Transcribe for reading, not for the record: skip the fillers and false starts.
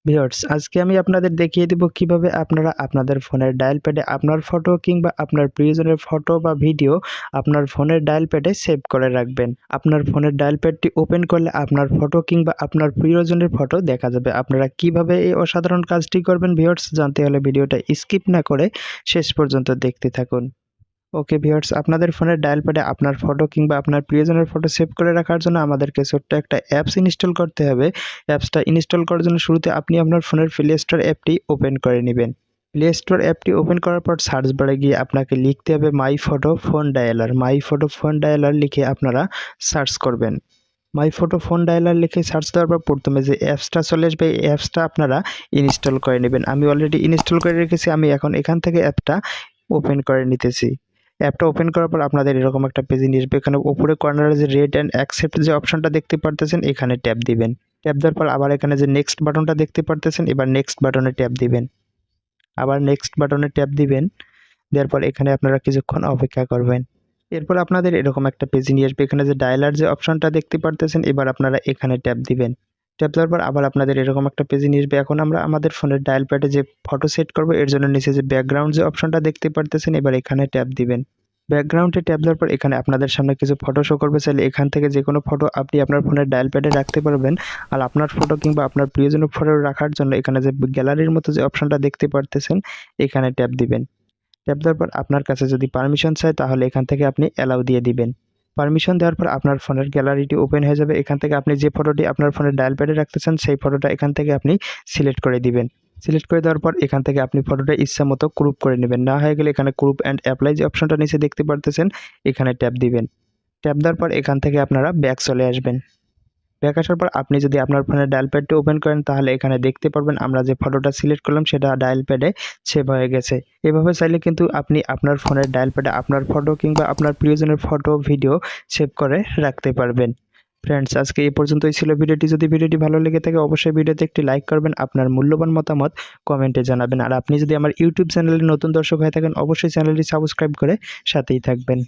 Viewers, আজকে আমি আপনাদের দেখিয়ে দিব কিভাবে আপনারা আপনাদের ফোনের ডায়াল প্যাডে আপনার ফটো কিংবা আপনার প্রিয়জনের ফটো বা ভিডিও আপনার ফোনের ডায়াল প্যাডে সেভ করে রাখবেন। আপনার ফোনের ডায়াল প্যাডটি ওপেন করলে আপনার ফটো কিংবা আপনার প্রিয়জনের ফটো দেখা যাবে। আপনারা কিভাবে এই অসাধারণ কাজটি করবেন ভিউয়ার্স, জানতে হলে ভিডিওটা স্কিপ না করে শেষ পর্যন্ত দেখতে থাকুন। ওকে ভিউয়ার্স, আপনাদের ফোনের ডায়াল প্যাডে আপনার ফটো কিংবা আপনার প্রিয়জনের ফটো সেভ করে রাখার জন্য আমাদেরকে ছোট্ট একটা অ্যাপস ইনস্টল করতে হবে। অ্যাপসটা ইনস্টল করার জন্য শুরুতে আপনি আপনার ফোনের প্লে স্টোর অ্যাপটি ওপেন করে নেবেন। প্লে স্টোর অ্যাপটি ওপেন করার পর সার্চ বারে গিয়ে আপনাকে লিখতে হবে মাই ফটো ফোন ডায়ালার। মাই ফটো ফোন ডায়ালার লিখে আপনারা সার্চ করবেন। মাই ফটো ফোন ডায়ালার লিখে সার্চ দেওয়ার পর প্রথমে যে অ্যাপসটা চলে আসবে এই অ্যাপসটা আপনারা ইনস্টল করে নেবেন। আমি অলরেডি ইনস্টল করে রেখেছি, আমি এখন এখান থেকে অ্যাপটা ওপেন করে নিতেছি। অ্যাপটা ওপেন করার পর আপনাদের এরকম একটা পেজে নিয়ে আসবে। এখানে উপরে কর্নারে যে রেড অ্যান্ড অ্যাকসেপ্ট যে অপশনটা দেখতে পারতেছেন এখানে ট্যাপ দিবেন। ট্যাপ দেওয়ার পর আবার এখানে যে নেক্সট বাটনটা দেখতে পারতেছেন এবার নেক্সট বাটনে ট্যাপ দিবেন। আবার নেক্সট বাটনে ট্যাপ দিবেন। দেওয়ার পর এখানে আপনারা কিছুক্ষণ অপেক্ষা করবেন। এরপর আপনাদের এরকম একটা পেজে নিয়ে আসবে। এখানে যে ডায়ালার যে অপশনটা দেখতে পারতেছেন এবার আপনারা এখানে ট্যাপ দিবেন। ট্যাপ দেওয়ার পর আবার আপনাদের এরকম একটা পেজে নিয়ে আসবে। এখন আমরা আমাদের ফোনের ডায়াল প্যাডে যে ফটো সেট করব এর জন্য নিচে যে ব্যাকগ্রাউন্ড যে অপশনটা দেখতে পারতেছেন এবার এখানে ট্যাপ দিবেন। ব্যাকগ্রাউন্ডে ট্যাপ দেওয়ার পর এখানে আপনাদের সামনে কিছু ফটো শো করবে। চাইলে এখান থেকে যে কোনো ফটো আপনি আপনার ফোনের ডায়াল প্যাডে রাখতে পারবেন। আর আপনার ফটো কিংবা আপনার প্রিয়জনের ফটো রাখার জন্য এখানে যে গ্যালারির মতো যে অপশনটা দেখতে পারতেছেন এখানে ট্যাপ দিবেন। ট্যাপ দেওয়ার পর আপনার কাছে যদি পারমিশন চায় তাহলে এখান থেকে আপনি অ্যালাউ দিয়ে দিবেন। পারমিশন দেওয়ার পর আপনার ফোনের গ্যালারিটি ওপেন হয়ে যাবে। এখান থেকে আপনি যে ফটোটি আপনার ফোনের ডায়াল প্যাডে রাখতে চান সেই ফটোটা এখান থেকে আপনি সিলেক্ট করে দিবেন। সিলেক্ট করে দেওয়ার পর এখান থেকে আপনি ফটোটা ইচ্ছা মতো ক্রপ করে নেবেন। না হয়ে গেলে এখানে ক্রপ অ্যান্ড অ্যাপ্লাই যে অপশনটা নিচে দেখতে পারতেছেন এখানে ট্যাপ দিবেন। ট্যাপ দেওয়ার পর এখান থেকে আপনারা ব্যাক চলে আসবেন। ব্যাক আসার পর আপনি যদি আপনার ফোনের ডায়াল প্যাডটি ওপেন করেন তাহলে এখানে দেখতে পারবেন আমরা যে ফটোটা সিলেক্ট করলাম সেটা ডায়াল প্যাডে সেভ হয়ে গেছে। এভাবে চাইলে কিন্তু আপনি আপনার ফোনের ডায়াল প্যাডে আপনার ফটো কিংবা আপনার প্রিয়জনের ফটো ভিডিও সেভ করে রাখতে পারবেন। ফ্রেন্ডস, আজকে এই পর্যন্তই ছিল ভিডিওটি। যদি ভিডিওটি ভালো লেগে থাকে অবশ্যই ভিডিওতে একটি লাইক করবেন, আপনার মূল্যবান মতামত কমেন্টে জানাবেন। আর আপনি যদি আমার ইউটিউব চ্যানেলে নতুন দর্শক হয়ে থাকেন অবশ্যই চ্যানেলটি সাবস্ক্রাইব করে সাথেই থাকবেন।